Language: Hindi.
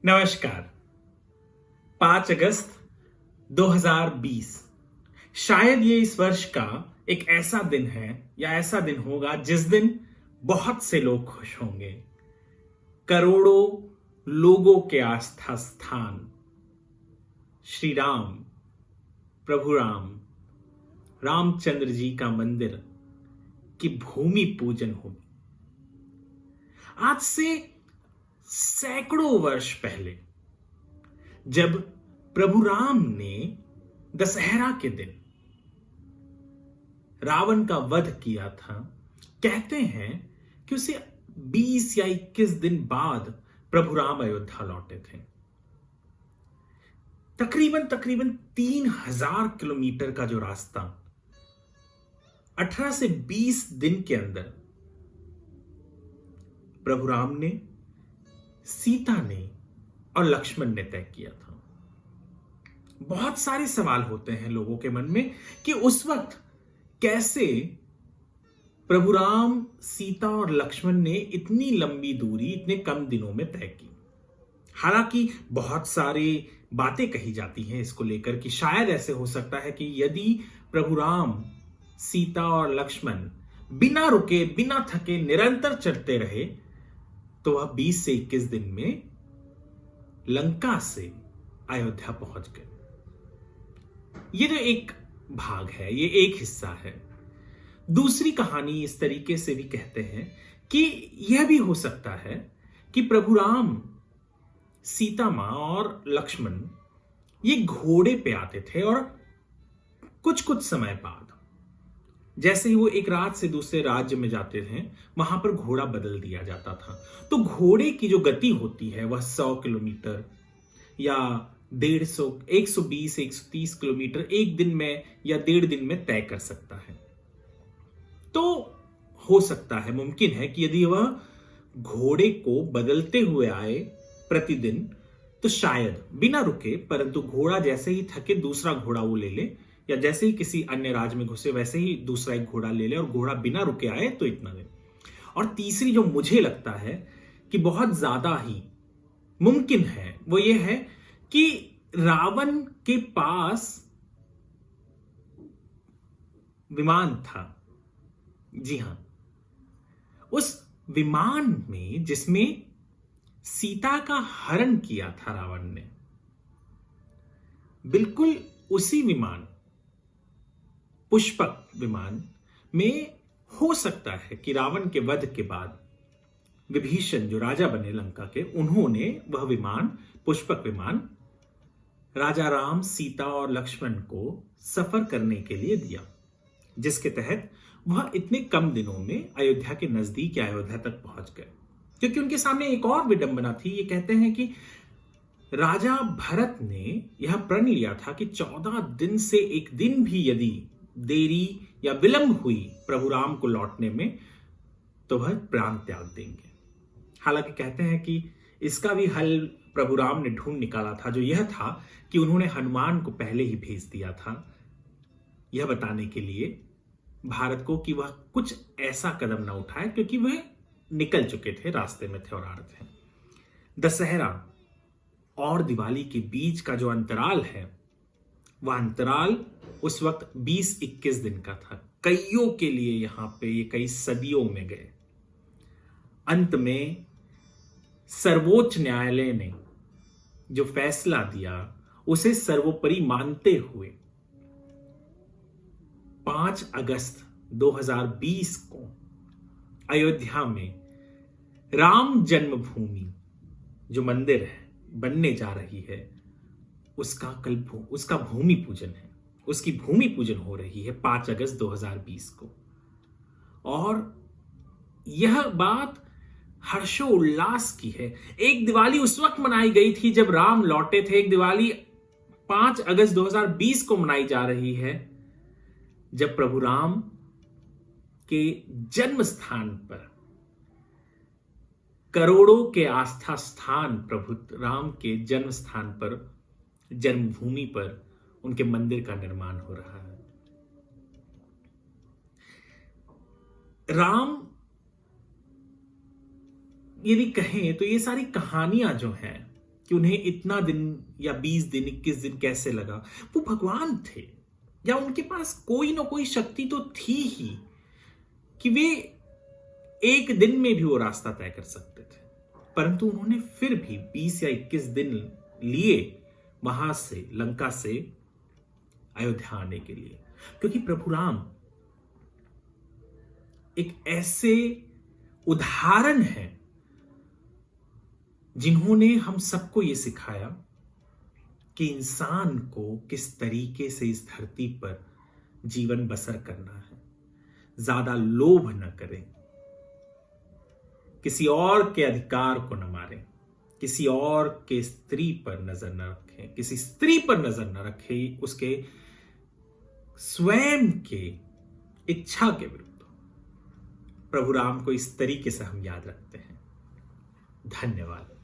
नमस्कार। 5 अगस्त 2020 शायद ये इस वर्ष का एक ऐसा दिन है या ऐसा दिन होगा जिस दिन बहुत से लोग खुश होंगे। करोड़ों लोगों के आस्था स्थान श्री राम, प्रभु राम, रामचंद्र जी का मंदिर की भूमि पूजन होगी। आज से सैकड़ों वर्ष पहले जब प्रभु राम ने दशहरा के दिन रावण का वध किया था, कहते हैं कि उसे 20 या 21 दिन बाद प्रभु राम अयोध्या लौटे थे। तकरीबन 3000 किलोमीटर का जो रास्ता 18 से 20 दिन के अंदर प्रभु राम ने, सीता ने और लक्ष्मण ने तय किया था। बहुत सारे सवाल होते हैं लोगों के मन में कि उस वक्त कैसे प्रभु राम, सीता और लक्ष्मण ने इतनी लंबी दूरी इतने कम दिनों में तय की। हालांकि बहुत सारी बातें कही जाती हैं इसको लेकर कि शायद ऐसे हो सकता है कि यदि प्रभु राम, सीता और लक्ष्मण बिना रुके, बिना थके निरंतर चलते रहे तो वह 20 से 21 दिन में लंका से अयोध्या पहुंच गए। ये जो एक भाग है, ये एक हिस्सा है। दूसरी कहानी इस तरीके से भी कहते हैं कि यह भी हो सकता है कि प्रभु राम, सीता मां और लक्ष्मण ये घोड़े पे आते थे और कुछ समय बाद जैसे ही वो एक राज्य से दूसरे राज्य में जाते थे, वहां पर घोड़ा बदल दिया जाता था। तो घोड़े की जो गति होती है वह 100 किलोमीटर या 150, 120, 130 किलोमीटर एक दिन में या 1.5 दिन में तय कर सकता है। तो हो सकता है, मुमकिन है कि यदि वह घोड़े को बदलते हुए आए प्रतिदिन तो शायद बिना रुके, परंतु घोड़ा जैसे ही थके दूसरा घोड़ा वो ले ले, या जैसे ही किसी अन्य राज्य में घुसे वैसे ही दूसरा एक घोड़ा ले ले और घोड़ा बिना रुके आए तो इतना दे। और तीसरी जो मुझे लगता है कि बहुत ज्यादा ही मुमकिन है वो ये है कि रावण के पास विमान था। जी हां, उस विमान में जिसमें सीता का हरण किया था रावण ने, बिल्कुल उसी विमान, पुष्पक विमान में हो सकता है कि रावण के वध के बाद विभीषण जो राजा बने लंका के, उन्होंने वह विमान, पुष्पक विमान, राजा राम, सीता और लक्ष्मण को सफर करने के लिए दिया, जिसके तहत वह इतने कम दिनों में अयोध्या के नजदीक या अयोध्या तक पहुंच गए। क्योंकि उनके सामने एक और विडंबना थी। ये कहते हैं कि राजा भरत ने यह प्रण लिया था कि 14 दिन से एक दिन भी यदि देरी या विलंब हुई प्रभु राम को लौटने में तो वह प्राण त्याग देंगे। हालांकि कहते हैं कि इसका भी हल प्रभु राम ने ढूंढ निकाला था, जो यह था कि उन्होंने हनुमान को पहले ही भेज दिया था यह बताने के लिए भारत को कि वह कुछ ऐसा कदम ना उठाए, क्योंकि वह निकल चुके थे, रास्ते में थे और आ रहे थे। दशहरा और दिवाली के बीच का जो अंतराल है, वह अंतराल उस वक्त 20-21 दिन का था। कईयों के लिए यहां पे ये कई सदियों में गए। अंत में सर्वोच्च न्यायालय ने जो फैसला दिया उसे सर्वोपरि मानते हुए 5 अगस्त 2020 को अयोध्या में राम जन्मभूमि जो मंदिर है बनने जा रही है, उसका भूमि पूजन है, उसकी भूमि पूजन हो रही है 5 अगस्त 2020 को। और यह बात हर्षोल्लास की है। एक दिवाली उस वक्त मनाई गई थी जब राम लौटे थे, एक दिवाली 5 अगस्त 2020 को मनाई जा रही है जब प्रभु राम के जन्म स्थान पर, करोड़ों के आस्था स्थान प्रभु राम के जन्म स्थान पर, जन्मभूमि पर उनके मंदिर का निर्माण हो रहा है। राम यदि कहें तो ये सारी कहानियां जो हैं कि उन्हें इतना दिन या 20 दिन 21 दिन कैसे लगा। वो भगवान थे, या उनके पास कोई ना कोई शक्ति तो थी ही कि वे एक दिन में भी वो रास्ता तय कर सकते थे, परंतु उन्होंने फिर भी 20 या 21 दिन लिए वहां से, लंका से अयोध्या आने के लिए। क्योंकि प्रभु राम एक ऐसे उदाहरण है जिन्होंने हम सबको यह सिखाया कि इंसान को किस तरीके से इस धरती पर जीवन बसर करना है। ज्यादा लोभ न करें, किसी और के अधिकार को न मारें, किसी और के स्त्री पर नजर न रखें, किसी स्त्री पर नजर न रखें उसके स्वयं के इच्छा के विरुद्ध। प्रभु राम को इस तरीके से हम याद रखते हैं। धन्यवाद।